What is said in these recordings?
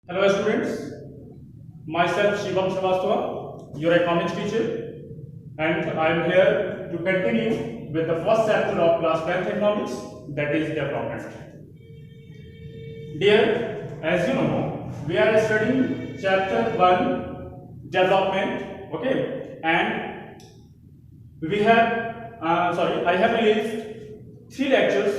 Hello students, myself Shivam Srivastava, your economics teacher, and I am here to continue with the first chapter of class 10th economics, that is development. Dear, as you know, we are studying chapter 1 development, okay, and we have I have released 3 lectures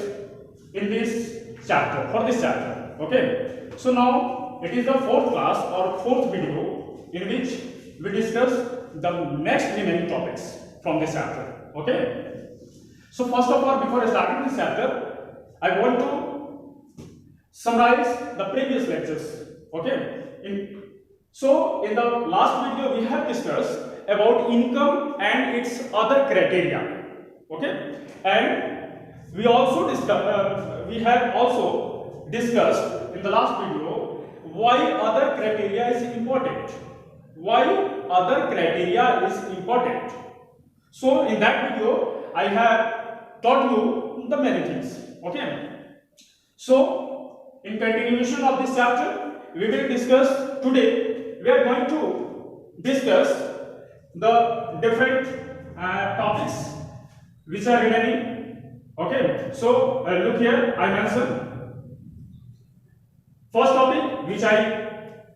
in this chapter, for this chapter, okay. So now it is the fourth class or fourth video in which we discuss the next remaining topics from this chapter, okay. So first of all, before starting this chapter, I want to summarize the previous lectures, okay. In the last video we have discussed about income and its other criteria, okay, and we have also discussed in the last video why other criteria is important. Why other criteria is important. So in that video I have taught you the many things, okay. So in continuation of this chapter we will discuss today, we are going to discuss the different topics which are remaining, okay. So look here, I mentioned first topic which I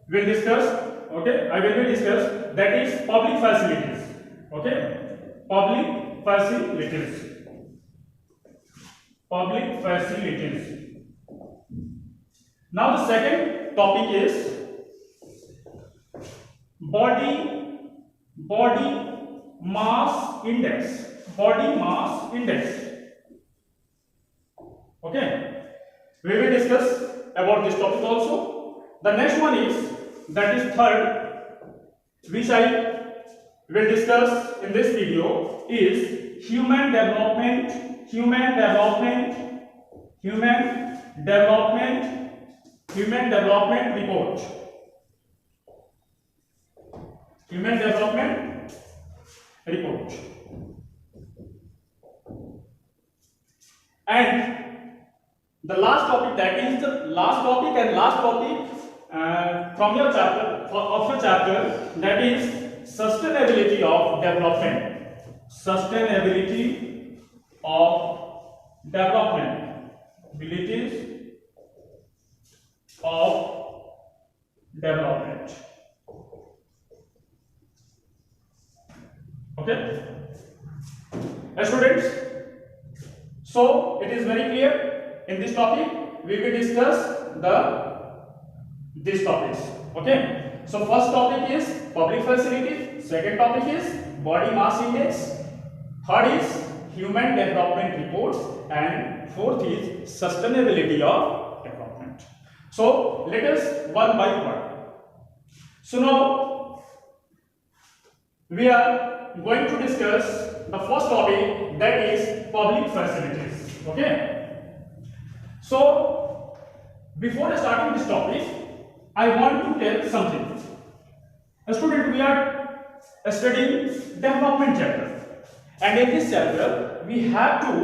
will discuss, okay, I will discuss, that is public facilities, okay, public facilities, public facilities. Now the second topic is body mass index, body mass index, okay. We will discuss about this topic also. The next one is, that is third, which I will discuss in this video, is human development report, human development report. And the last topic, that is the last topic and last topic from your chapter, of your chapter, that is sustainability of development, sustainability of development, abilities of development, okay. Students, so it is very clear. In this topic we will discuss these topics, okay. So first topic is public facilities, second topic is body mass index, third is human development reports, and fourth is sustainability of development. So let us one by one. So now we are going to discuss the first topic, that is public facilities, okay. So before starting this topic, I want to tell something. Student, we are studying development chapter, and in this chapter we have to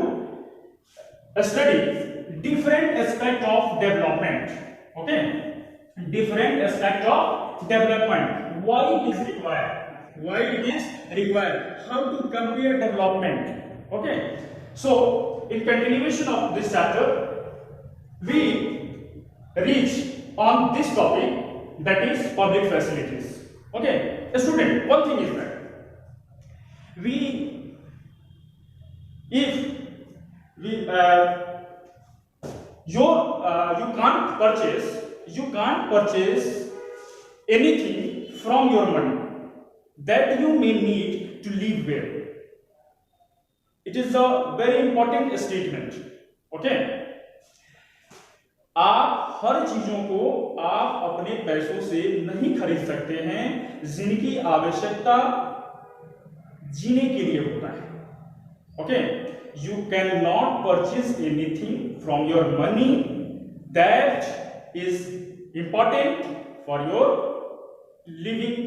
study different aspect of development, okay, different aspect of development. Why it is required, why it is required, how to compare development, okay. So in continuation of this chapter we reach on this topic, that is public facilities, okay. Student, one thing is that if we you can't purchase anything from your money that you may need to live with. It is a very important statement, okay. आप हर चीजों को आप अपने पैसों से नहीं खरीद सकते हैं, जिनकी आवश्यकता जीने के लिए होता है, okay. You can not purchase anything from your money that is important for your living,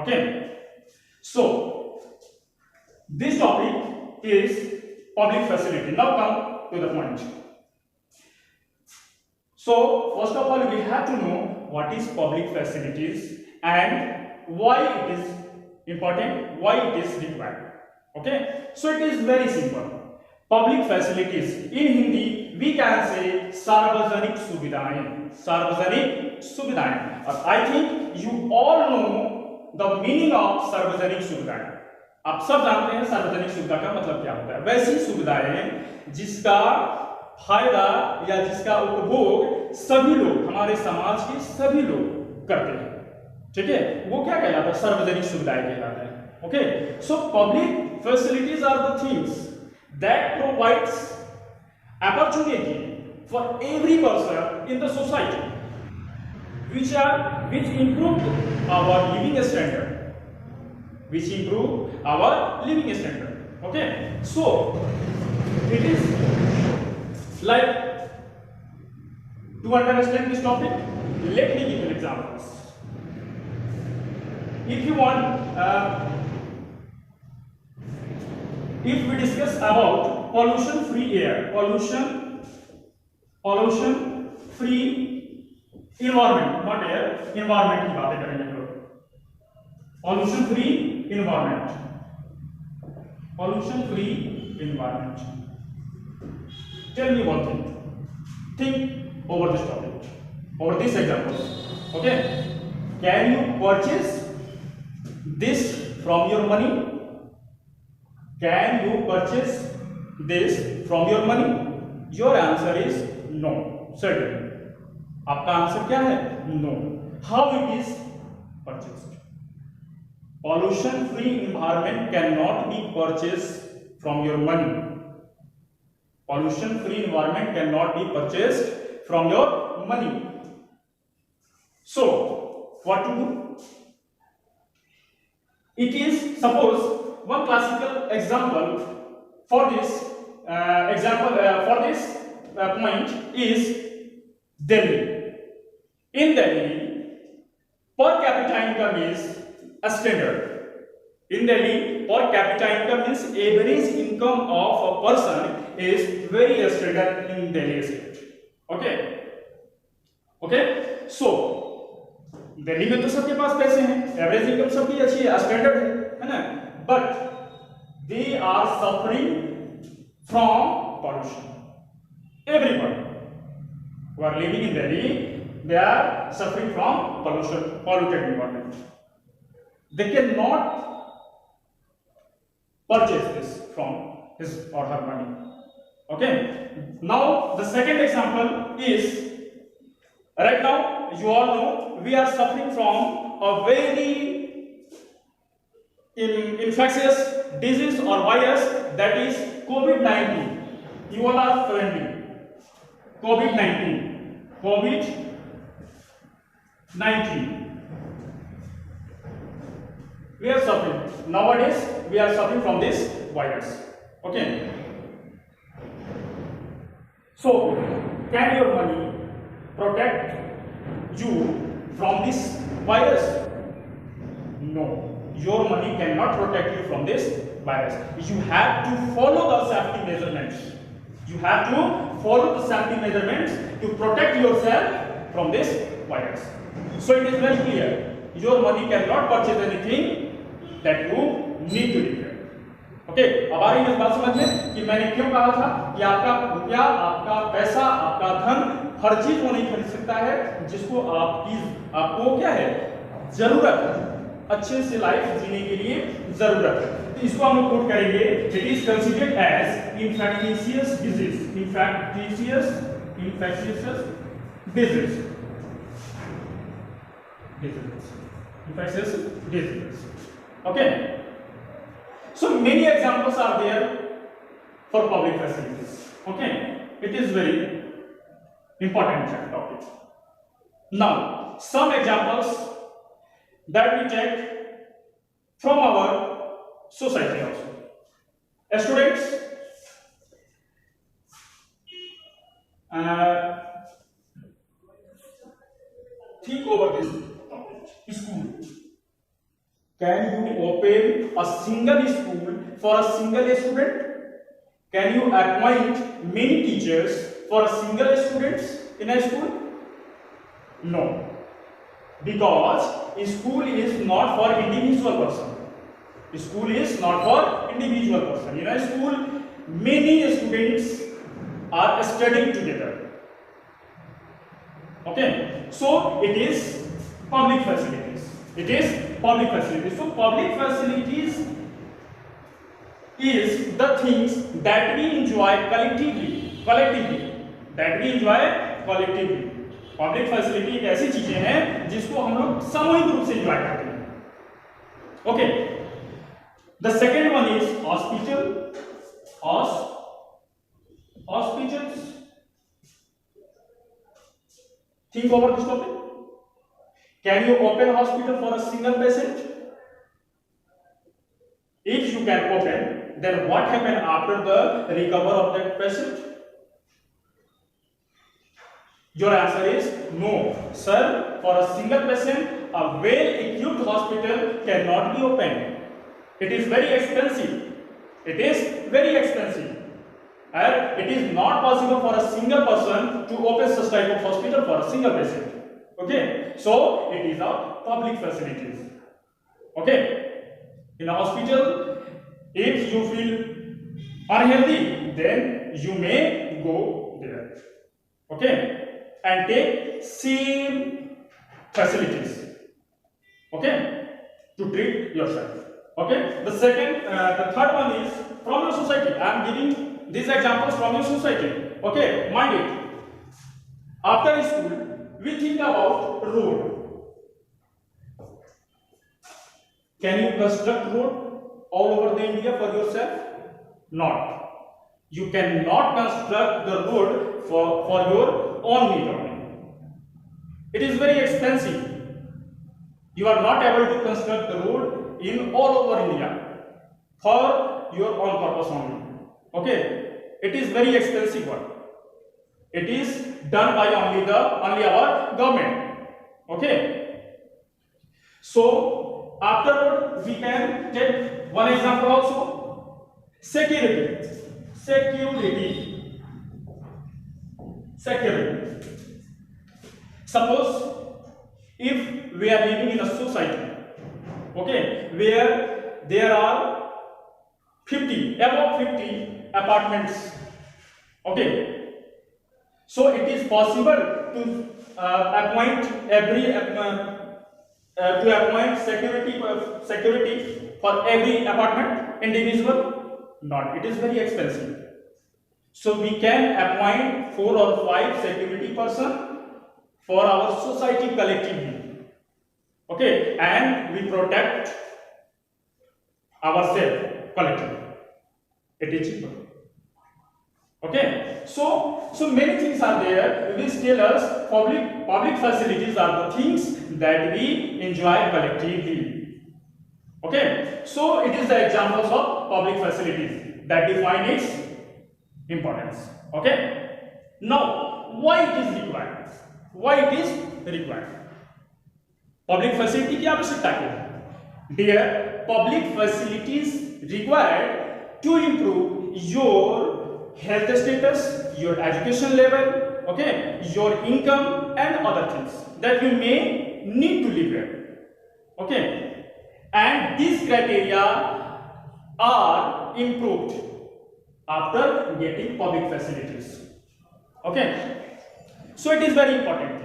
okay. So this topic is public facility. Now come to the point. So first of all, we have to know what is public facilities and why it is important, why it is required. Okay, so it is very simple. Public facilities in Hindi we can say सार्वजनिक सुविधाएं, सार्वजनिक सुविधाएं. और I think you all know the meaning of सार्वजनिक सुविधाएं. आप सब जानते हैं सार्वजनिक सुविधा का मतलब क्या होता है. वैसी सुविधाएं जिसका फायदा या जिसका उपभोग सभी लोग, हमारे समाज के सभी लोग करते हैं. ठीक है, वो क्या कहलाता है? सार्वजनिक सुविधाएं कहलाता है. Okay, so public facilities are the things that provides opportunity for every person in the society which improve our living standard, which improve our living standard. Okay, so it is like, to understand this topic, let me give you examples. If you want, if we discuss about pollution free air, pollution free environment, not air, environment की बातें करेंगे हम लोग. pollution free environment, pollution free environment. Tell me one thing, think over this topic, over this example. Okay, can you purchase this from your money? Can you purchase this from your money? Your answer is no, certainly. आपका answer क्या है? No. How it is purchased? Pollution free environment cannot be purchased from your money. Pollution free environment cannot be purchased from your money. So what to do? It is, suppose, one classical example for this point is Delhi. In Delhi, per capita income is a standard. In Delhi, per capita income means average income of a person is very standard in Delhi state. Okay, okay. So Delhi में तो सबके पास पैसे हैं, average income सबकी अच्छी है, standard है ना, but they are suffering from pollution. Everyone who are living in Delhi, they are suffering from pollution, polluted environment. They cannot purchase this from his or her money. Okay, now the second example is, right now you all know we are suffering from a very infectious disease or virus, that is COVID-19. You all are friendly. COVID-19. We are suffering. Nowadays, we are suffering from this virus. Okay. So, can your money protect you from this virus? No. Your money cannot protect you from this virus. You have to follow the safety measurements. You have to follow the safety measurements to protect yourself from this virus. So it is very clear. Your money cannot purchase anything that you need to declare. Okay, अब आ रही है इस बात समझ में कि मैंने क्यों कहा था कि आपका रुपया, आपका पैसा, आपका धन हर चीज वो नहीं खरीद सकता है जिसको आपको क्या है, जरूरत है, अच्छे से लाइफ जीने के लिए जरूरत है. तो इसको हम लोग कोट करेंगे, it is considered as infectious disease. Infectious disease. Infectious diseases. Okay. So many examples are there for public facilities. Okay. It is very important topic. Now, some examples that we take from our society also. Students, think over this topic. School. Can you open a single school for a single student? Can you appoint many teachers for a single student? in a school? No, because school is not for individual person. School is not for individual person. In a school, many students are studying together. Okay, so it is public facilities. It is public facilities. So public facilities is the things that we enjoy collectively. That we enjoy collectively. Public facility एक ऐसी चीजें हैं जिसको हम लोग सामूहिक रूप से एंजॉय करते हैं. Okay, the second one is hospital. Hospitals. Think over this topic. Can you open hospital for a single patient? If you can open, then what happen after the recover of that patient? Your answer is no, sir. For a single patient, a well-equipped hospital cannot be opened. It is very expensive. It is very expensive, and it is not possible for a single person to open such type of hospital for a single patient. Okay, so it is a public facilities. Okay. In a hospital, if you feel unhealthy, then you may go there. Okay, and take same facilities. Okay, to treat yourself. Okay, the third one is from your society. I am giving these examples from your society. Okay, mind it. After school, we think about road. Can you construct road all over the India for yourself? Not. You cannot construct the road for your own need only. It is very expensive. You are not able to construct the road in all over India for your own purpose only. Okay, it is very expensive one. It is done by only our government. Okay, so afterward we can take one example also. Security. Suppose if we are living in a society, okay, where there are above 50 apartments. Okay, so it is possible to appoint security for every apartment individual? Not. It is very expensive. So we can appoint 4 or 5 security person for our society collectively. Okay, and we protect ourselves collectively. It is cheaper. Okay, so many things are there which tell us public facilities are the things that we enjoy collectively. Okay, so it is the examples of public facilities that define its importance. Okay, now why it is required? Public facility की आवश्यकता क्या है? Dear, public facilities required to improve your health status, your education level, okay, your income and other things that you may need to live here. Okay, and these criteria are improved after getting public facilities. Okay, so it is very important.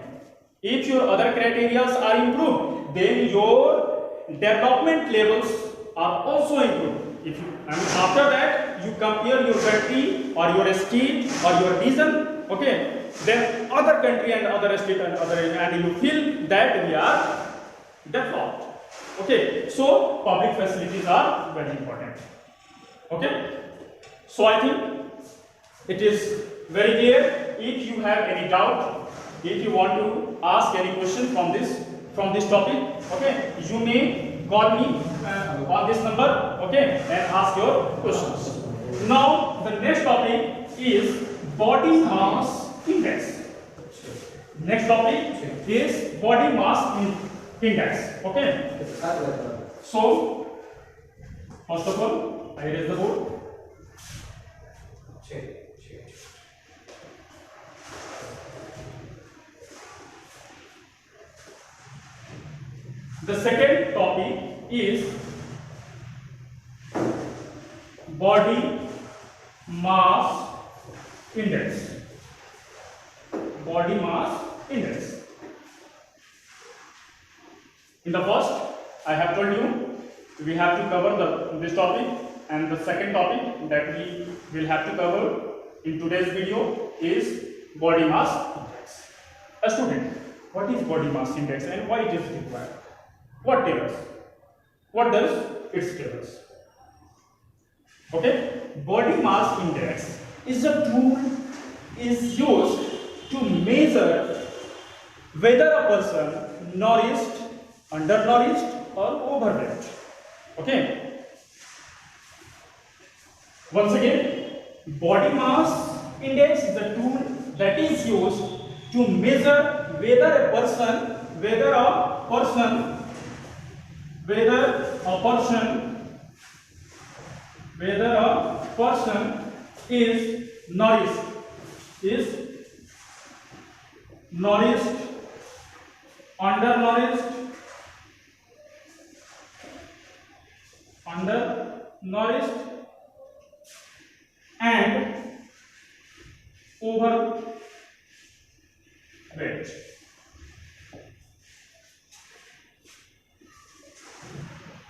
If your other criteria are improved, then your development levels are also improved. After that, you compare your country or your state or your region, okay, then other country and other state and you feel that we are developed. Okay, so public facilities are very important. Okay, so I think it is very clear. If you have any doubt, if you want to ask any question from this topic, okay, you may call me on this number, okay, and ask your questions. Now the next topic is body mass index. Next topic is body mass index. Okay, so first of all I erase the board. The second topic is body mass index. Body mass index. In the first, I have told you we have to cover this topic, and the second topic that we will have to cover in today's video is body mass index. A student, what is body mass index and why it is required? What tells us? What does it tell us? Okay, body mass index is a tool is used to measure whether a person nourished, undernourished or overweight. Okay. Once again, body mass index is a tool that is used to measure whether a person is nourished, undernourished and overweight.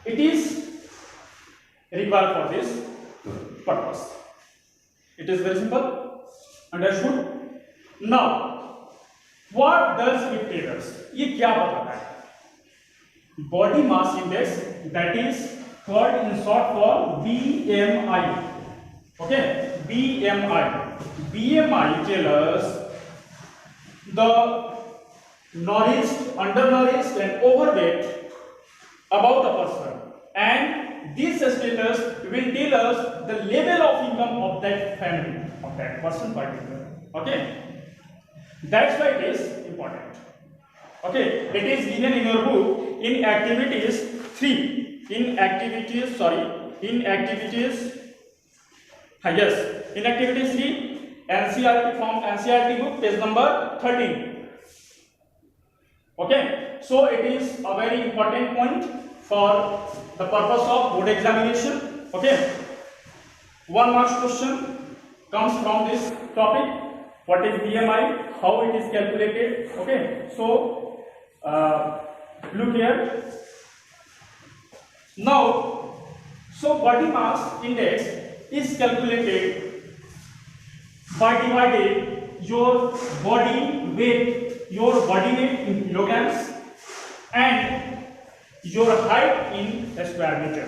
It is required for this purpose. It is very simple. Understood? Now, what does it tell us? ये क्या बताता है? Body mass index, that is called in short for BMI. Okay, BMI. BMI tells us the nourished, undernourished, and overweight about a person, and this status will tell us the level of income of that family, of that person particular. Okay, that's why it is important. Okay, it is given in your book in activities 3. In activities 3, NCERT from NCERT book, page number 13. Okay, so it is a very important point for the purpose of board examination. Okay, 1 mark question comes from this topic. What is BMI? How it is calculated? Okay, so look here. Now, so body mass index is calculated by dividing your body weight in kilograms and your height in square meter.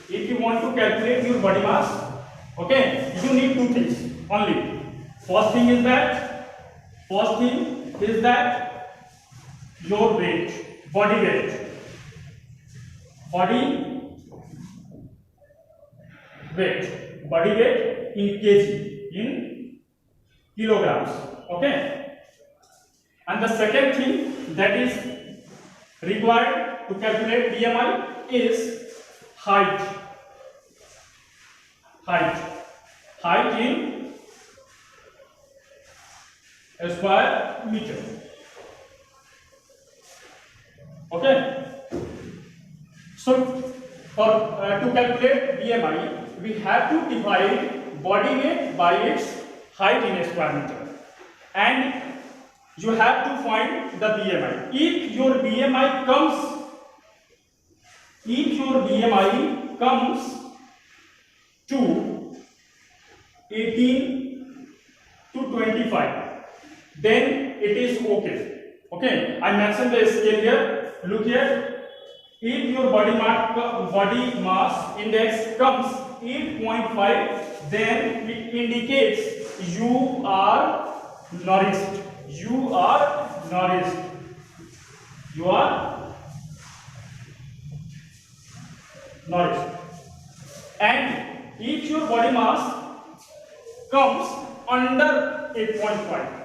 If you want to calculate your body mass, okay, you need 2 things only. First thing is that your weight, body weight in kg, in kilograms. Okay, and the second thing that is required to calculate BMI is height in square meter. Okay, so for to calculate BMI, we have to divide body weight by its height in square meter, and you have to find the BMI. If your BMI comes to 18 to 25, then it is okay. Okay, I mentioned the scale here. Look here. If your body mass index comes 8.5, then it indicates you are nourished. And if your body mass comes under 8.5,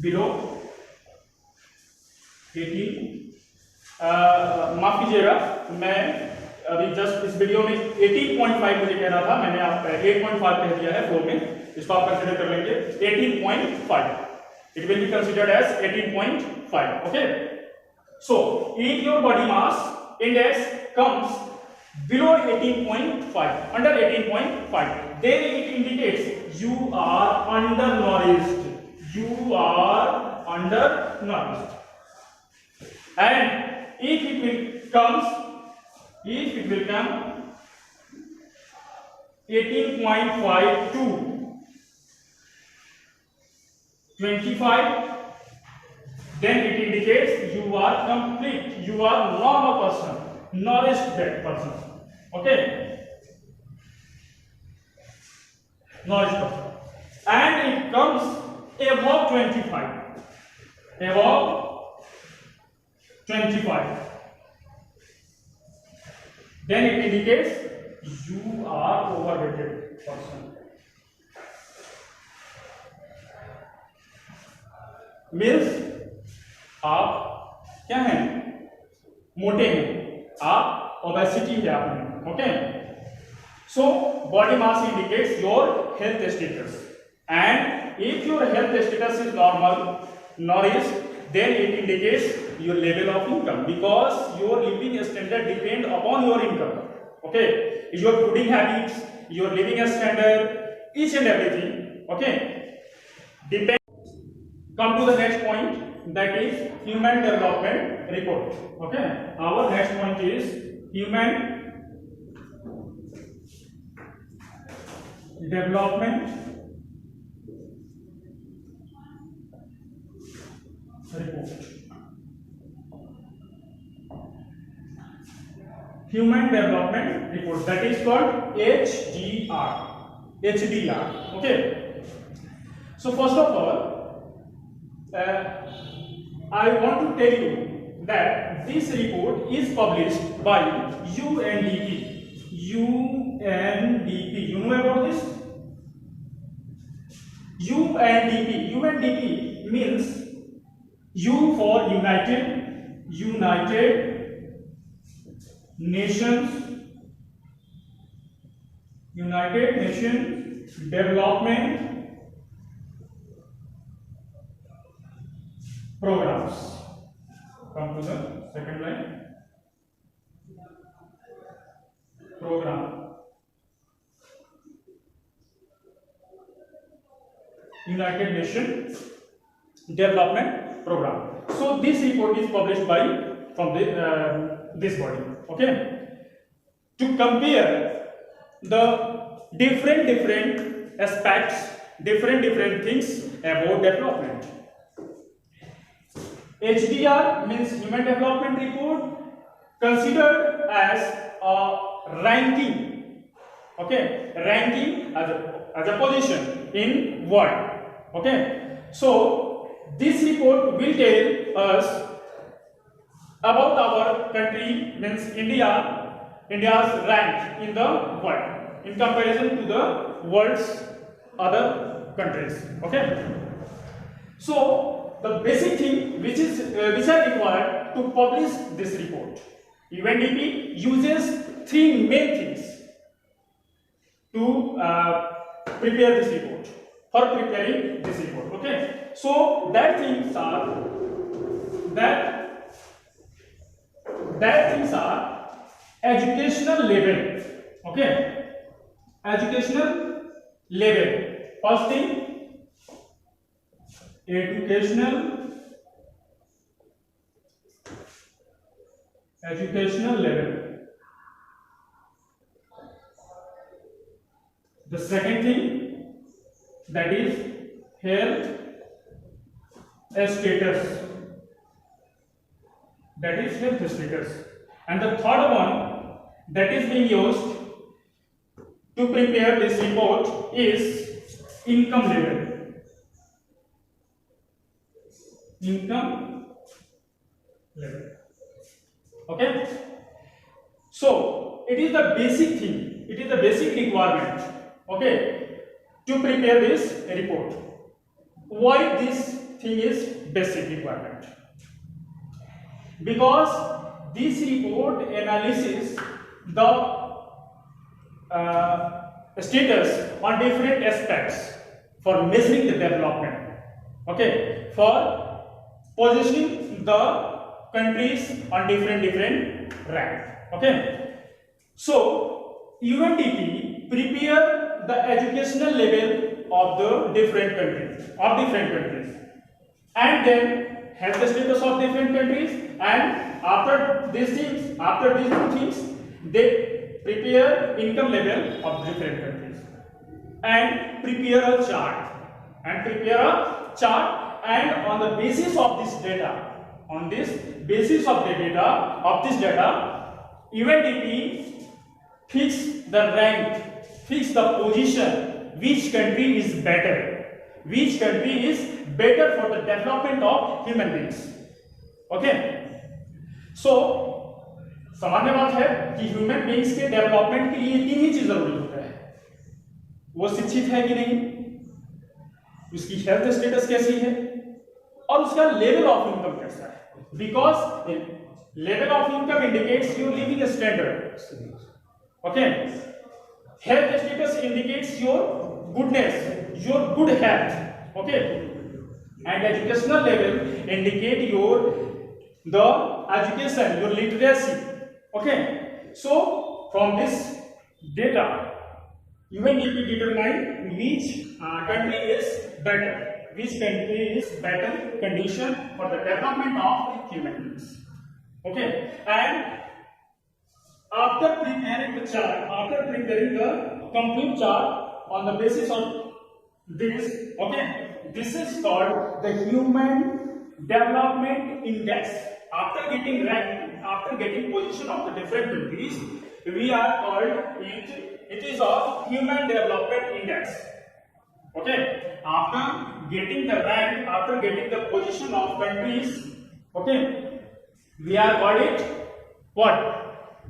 below 18, माफ कीजिएगा, मैं अभी just इस video में 18.5 मुझे कह रहा था, मैंने आप 8.5 कह दिया है फ्लो में, इसको आप कंसीडर कर लेंगे 18.5. It will be considered as 18.5. Okay. So if your body mass index comes below 18.5, under 18.5, then it indicates you are undernourished. You are undernourished. And if it will come 18.5 to 25, then it indicates you are complete, you are normal person, nourished person. Okay, nourished person. And it comes above 25, above 25, then it indicates you are overweighted person. Means आप क्या हैं, मोटे हैं, आप obesity है आप में. Okay, so body mass indicates your health status, and if your health status is normal, nourished, then it indicates your level of income, because your living standard depend upon your income. Okay, your fooding habits, your living standard, each and everything, okay, depend. Come to the next point, that is human development report. Okay, our next point is human development report. Human development report, that is called HDR. HDR. Okay, so first of all, I want to tell you that this report is published by UNDP. UNDP. You know about this? UNDP. UNDP means U for United Nations. United Nations Development Programs. Come to the second line. Program. United Nations Development Program. So this report is published by this body. Okay, to compare the different aspects, different things about development. HDR means Human Development Report, considered as a ranking. Okay, ranking as a position in world. Okay, so this report will tell us about our country, means India's rank in the world in comparison to the world's other countries. Okay, so the basic thing which are required to publish this report, UNDP uses three main things to prepare this report, for preparing this report. Okay, so that things are educational level. Okay, educational level. First thing, educational level. The second thing, that is health status. That is health status. And the third one that is being used to prepare this report is income level. Income level. Okay, so it is the basic thing, it is the basic requirement, okay, to prepare this report. Why this thing is basic requirement? Because this report analysis the status on different aspects for measuring the development, okay, for positioning the countries on different rank, okay. So UNDP prepare the educational level of the different countries and then have the status of different countries, and after these two things they prepare income level of different countries and prepare a chart and on the basis of this data, UNDP fix the rank, fix the position, which country is better for the development of human beings, okay. So सामान्य बात है कि human beings के development के लिए तीन ही चीज जरूरी होता है, वो शिक्षित है कि नहीं, उसकी हेल्थ स्टेटस कैसी है और उसका लेवल ऑफ इनकम कैसा है, because level of income indicates your living standard, okay. Health status indicates your goodness, your good health, okay. And educational level indicate your the education, your literacy, okay. So from this data UNDP determine which country is better condition for the development of human beings, okay. And after preparing the complete chart on the basis of this, okay, this is called the human development index. After getting rank, after getting position of the different countries, we are called it is a human development index, okay. After getting the rank, after getting the position of countries, okay, we are called it what?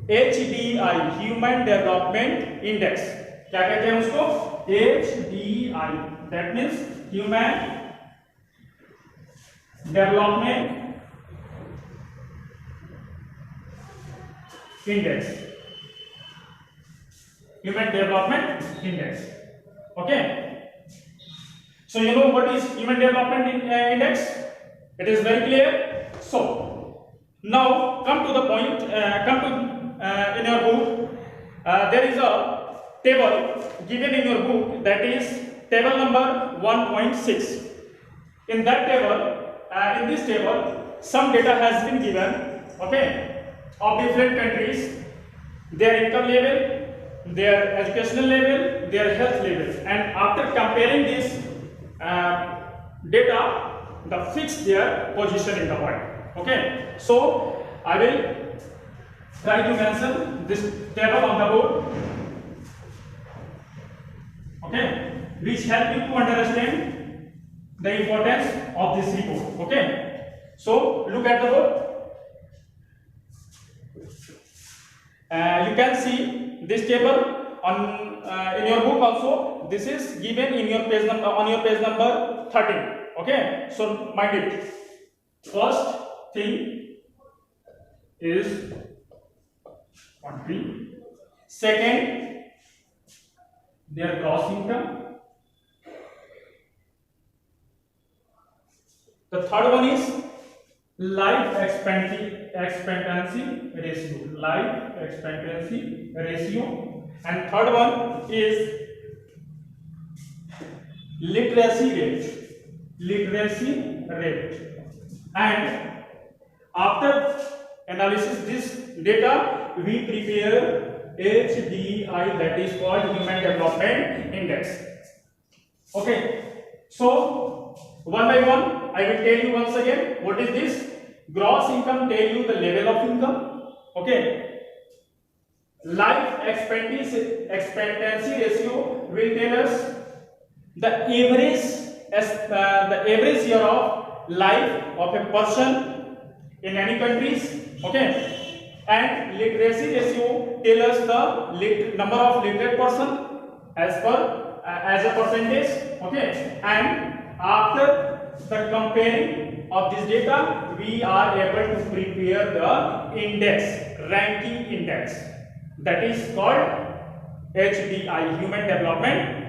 HDI, human development index. क्या कहते हैं उसको? HDI, that means human development index, human development index, okay. So you know what is human development index? It is very clear. So now come to the point, in your book there is a table given in your book, that is table number 1.6. in that table, in this table some data has been given, okay, of different countries, their income level, their educational level, their health level, and after comparing this data, the fix their position in the world, okay. So I will try to mention this table on the board, okay, which help you to understand the importance of this report, okay. So look at the board. You can see this table on in your book also. This is given in your page number, on your page number 13, okay. So mind it. First thing is country. Second, their gross income. The third one is life expectancy ratio, and third one is literacy rate. And after analysis this data, we prepare HDI, that is called Human Development Index, okay. So one by one I will tell you once again what is this. Gross income tell you the level of income, okay. Life expectancy ratio will tell us the average year of life of a person in any countries, okay. And literacy ratio tell us the number of literate person as a percentage, okay. And after the comparing of this data, we are able to prepare the index, ranking index, that is called HDI, Human Development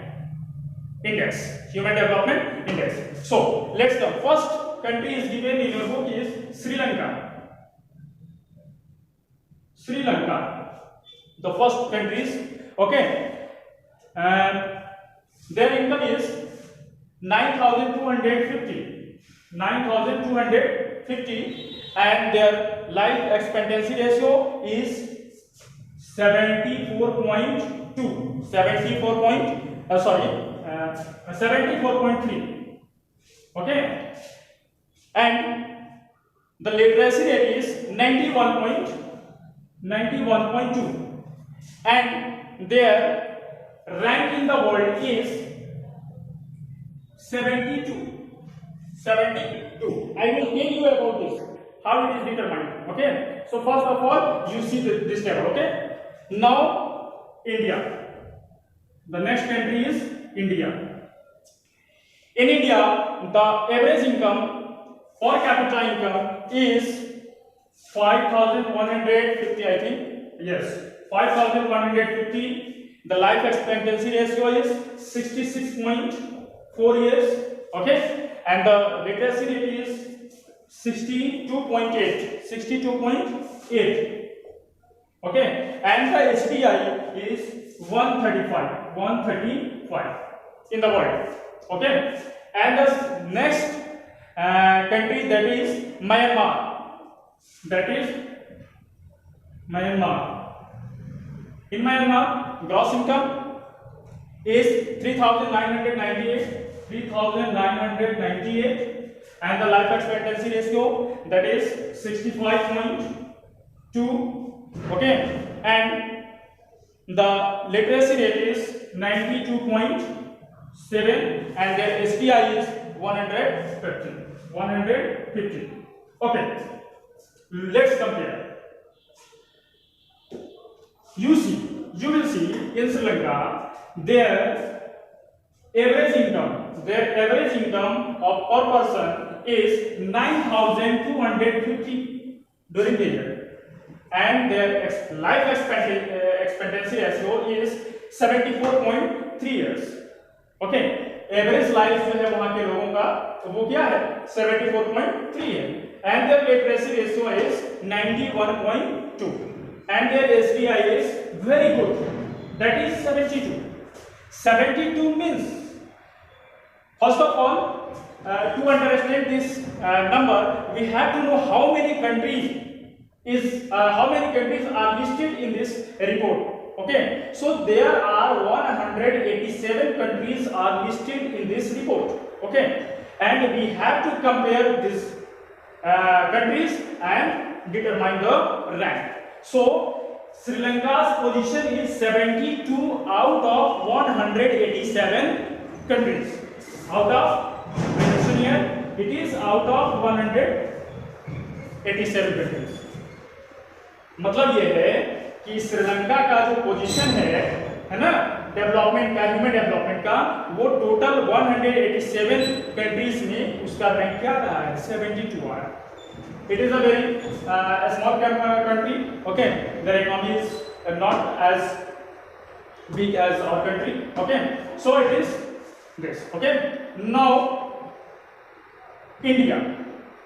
Index. Human Development Index. So let's the first country is given in your book is Sri Lanka. Sri Lanka, the first countries, okay, and their income is 9,250, and their life expectancy ratio is 74.3. Okay, and the literacy rate is 91.2, and their rank in the world is 72. I will tell you about this, how it is determined. Okay, so first of all, you see this table. Okay, now India, the next country is India. In India, the average income per capita income is 5,150, I think. Yes, 5,150. The life expectancy ratio is 66.4 years. Okay, and the literacy rate is 62.8. Okay, and the HDI is 135 in the world. Okay, and the next country, that is Myanmar. In Myanmar, gross income is 3,998, and the life expectancy ratio, that is 65.2. Okay, and the literacy rate is 92.7, and their STI is 150. Okay, let's compare. You will see in Sri Lanka their average income of per person is 9,250 during the year, and their life expectancy ratio is 74.3 years. Okay, average life जो है वहां के लोगों का वो क्या है 74.3 है, and their literacy ratio is 91.2, and their SDI is very good, that is 72. 72 means, first of all, to understand this number, we have to know how many countries are listed in this report. Okay, so there are 187 countries are listed in this report. Okay, and we have to compare these countries and determine the rank. So Sri Lanka's position is 72 out of 187 countries. Out of, mention here, it is out of 187 countries. मतलब ये है कि श्रीलंका का जो position है ना development का, human development का, वो टोटल 187 कंट्रीज में उसका रैंक क्या रहा है 72 आया. It is a very small country. Okay, their economy is not as big as our country. Okay, so it is this. Okay, now India.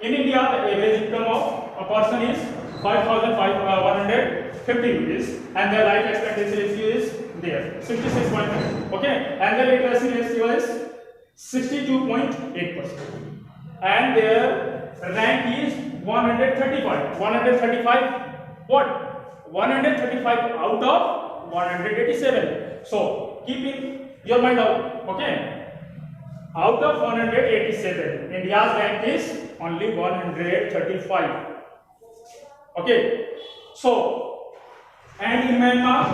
In India, the average income of a person is 5,150 rupees, and their life expectancy ratio is there 66.5. Okay, and their literacy ratio is 62.8%, and their rank is 135. 135 what? 135 out of 187. So keep in your mind out. Okay, out of 187, India's rank is only 135. Okay, so and in Myanmar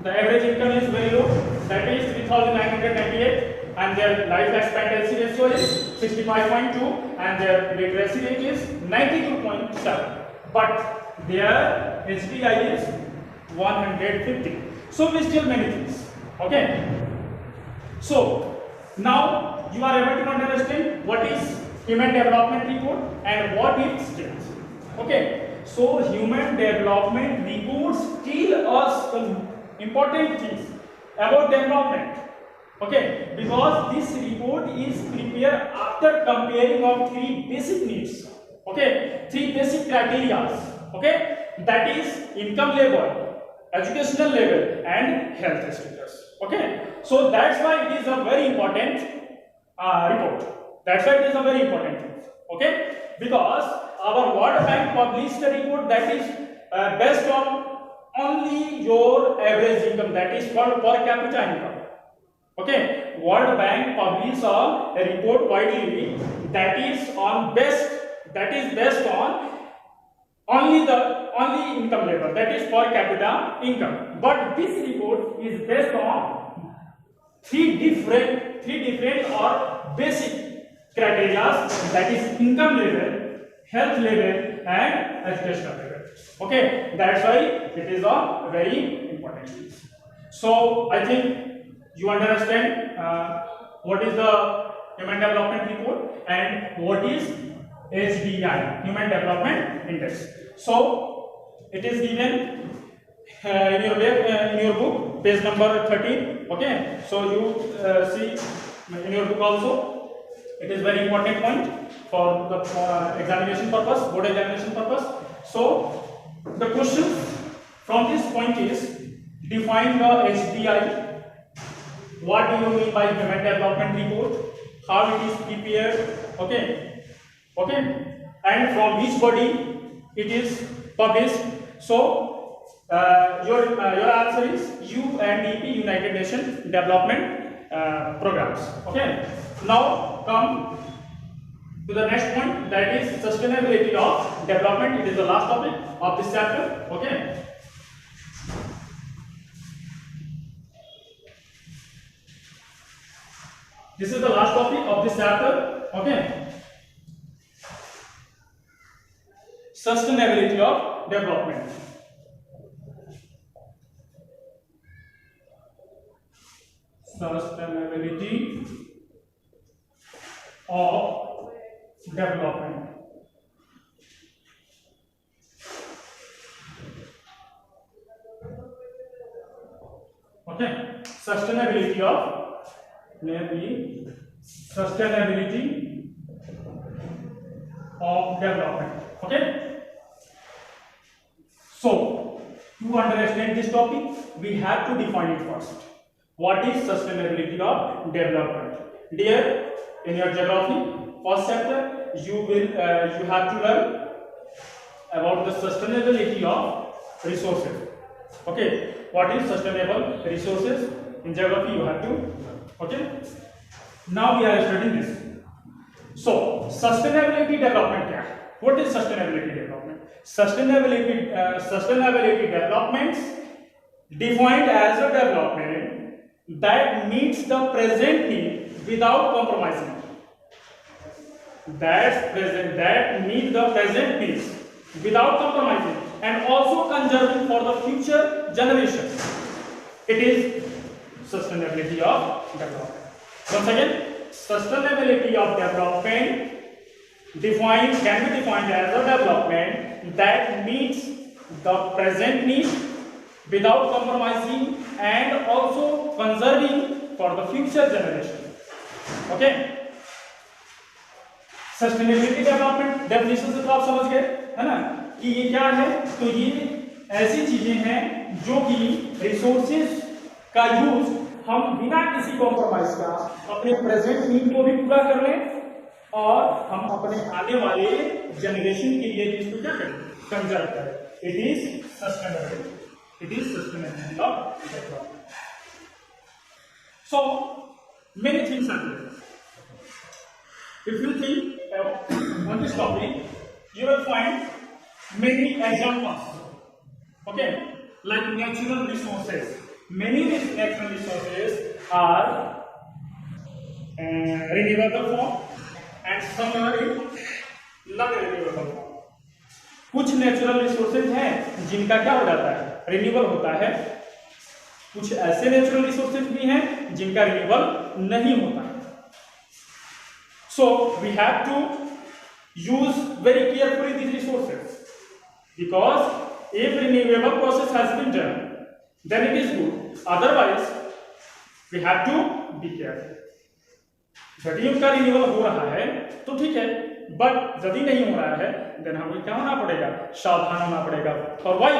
the average income is very low, that is 3,998, and their life expectancy ratio is 65.2, and their literacy rate is 92.7, but their HDI is 150. So we still many things. Okay, so now you are able to understand what is Human Development Report and what it states. Okay, So human development reports tell us the important things about development. Okay, because this report is prepared after comparing of three basic needs. Okay, three basic criteria. Okay, that is income level, educational level, and health status. Okay, so that's why it is a very important report. That's why it is a very important thing. Okay, because our World Bank published a report that is based on only your average income, that is called per capita income. Okay, World Bank publishes a report widely that is based on only income level, that is per capita income. But this report is based on three different or basic criteria, that is income level, health level, and educational level. Okay, that's why it is a very important thing. So I think you understand what is the Human Development Report and what is HDI, Human Development Index. So it is given in your book, page number 13. Okay, so you see in your book also. It is very important point for the examination purpose, board examination purpose. So the question from this point is, define the HDI. What do you mean by Human Development Report? How it is prepared? Okay, and from which body it is published? So your answer is UNDP, United Nations Development Programs. Okay. Now come to the next point, that is sustainability of development. It is the last topic of this chapter. Okay. This is the last topic of this chapter. Okay. Sustainability of development. Sustainability of development. Okay. Sustainability of development. Okay. So to understand this topic, we have to define it first. What is sustainability of development? Dear, in your geography first chapter, you have to learn about the sustainability of resources. Okay, what is sustainable resources? In geography you have to learn. Okay, now we are studying this. So sustainability development क्या है? What is sustainability development? Sustainability developments defined as a development that meets the present need without compromising. That meet the present needs without compromising and also conserving for the future generation. It is sustainability of development. Once again, sustainability of development can be defined as a development that meets the present needs without compromising and also conserving for the future generation. Okay. Sustainability development definition से तो आप समझ गए है ना कि ये क्या है। तो ये ऐसी चीजें हैं जो कि रिसोर्सेज का यूज हम बिना किसी कॉम्प्रोमाइज का अपने प्रेजेंट नीड को भी पूरा कर लें और हम अपने आने वाले जनरेशन के लिए इसको क्या करें, कंजर्व करें। It is sustainability of development. So many things are there. If you think on this topic, you will find many examples. Okay, like natural resources. Many natural resources are renewable form, and some are in non-renewable form. कुछ natural resources हैं जिनका क्या हो जाता है, renewable होता है। कुछ ऐसे नेचुरल रिसोर्सेज भी हैं जिनका रिन्यूएबल नहीं होता है। So we have to use very carefully these resources. because if renewable process has been done, then it is good. Otherwise, we have to be careful. यदि उनका रिन्यूअल हो रहा है तो ठीक है, बट यदि नहीं हो रहा है देन हमें क्या होना पड़ेगा, सावधान होना पड़ेगा. और why?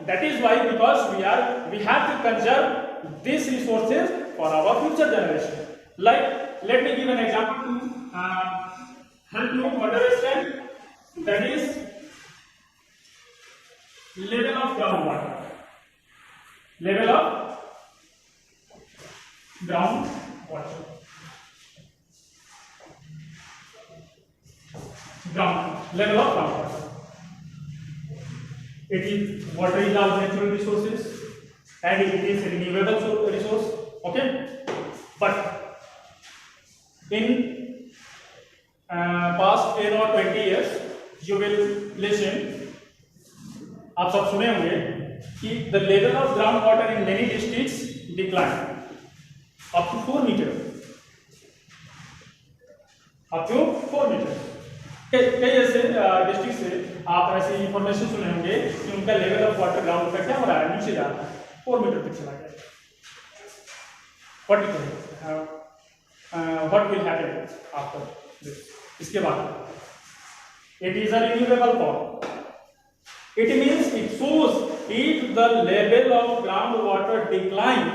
That is why because we have to conserve this resources for our future generation. Like let me give an example to help you understand. That is level of groundwater. Level of groundwater. Level of groundwater. It is water is our natural resources and it is a renewable resource. Okay, but in past 10 or 20 years you will listen, आप सब सुने होंगे कि the level of groundwater in many districts declined up to 4 meter. up to 4 meter. कई ऐसे district से आप ऐसी इंफॉर्मेशन सुने होंगे कि उनका लेवल ऑफ वाटर ग्राउंड का क्या हो रहा है, नीचे जा रहा है, 4 मीटर तक चला गया. What will happen after this? इसके बाद it is a renewable form. It means it shows if the level of groundwater decline,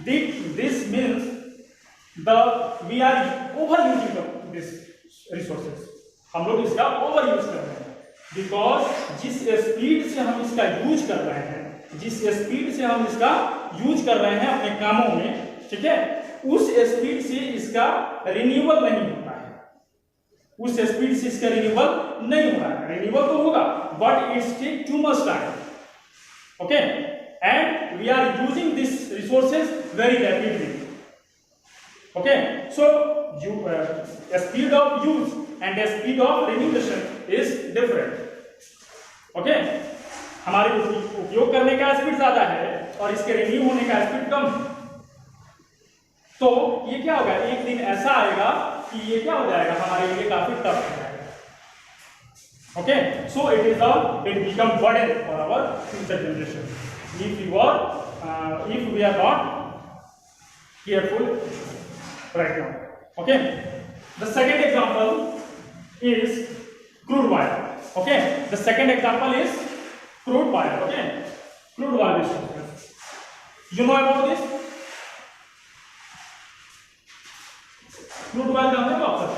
this means we are overusing this resources. हम लोग इसका ओवर यूज कर रहे हैं, बिकॉज जिस स्पीड से हम इसका यूज कर रहे हैं, जिस स्पीड से हम इसका यूज कर रहे हैं अपने कामों में, ठीक है, उस स्पीड से इसका रिन्यूअल नहीं होता है. उस स्पीड से इसका रिन्यूअल नहीं हो रहा है. रिन्यूअल तो होगा but it's take too much time. Okay, and we are using this resources very rapidly. Okay, so speed of use and the speed of renewation is different. Okay, हमारे उपयोग करने का स्पीड ज्यादा है और इसके रिन्यू होने का स्पीड कम है. तो ये क्या होगा, एक दिन ऐसा आएगा कि ये क्या हो जाएगा, हमारे लिए काफी टफ हो जाएगा. Okay, so it become burden for our future generation if we are not careful right now. Okay, the second example is crude oil. Okay, the second example is crude oil. Okay, crude oil resources. You know about this? Crude oil जानते हो आप सब?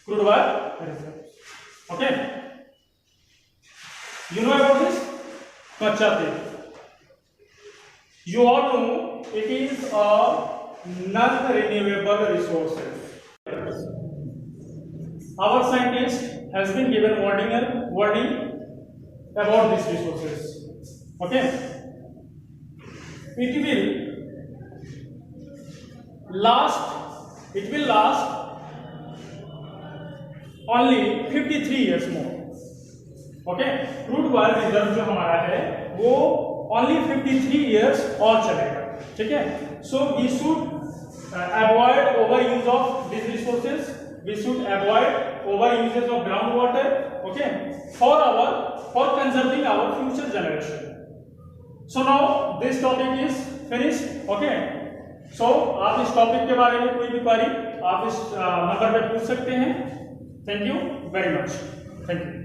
Crude oil reserves. Okay, you know about this? कच्चा तेल. You all know it is a non-renewable resources. Our scientist has been given warning about these resources. Okay, it will last only 53 years more. Okay, crude oil reserve जो हमारा है वो only 53 years और चलेगा. ठीक है, so we should avoid overuse of these resources. We should avoid overuses of groundwater. Okay, for conserving our future generation. So now this topic is finished. Okay, so आप इस टॉपिक के बारे में कोई भी क्वेरी आप इस नंबर पे पूछ सकते हैं. Thank you very much. Thank you.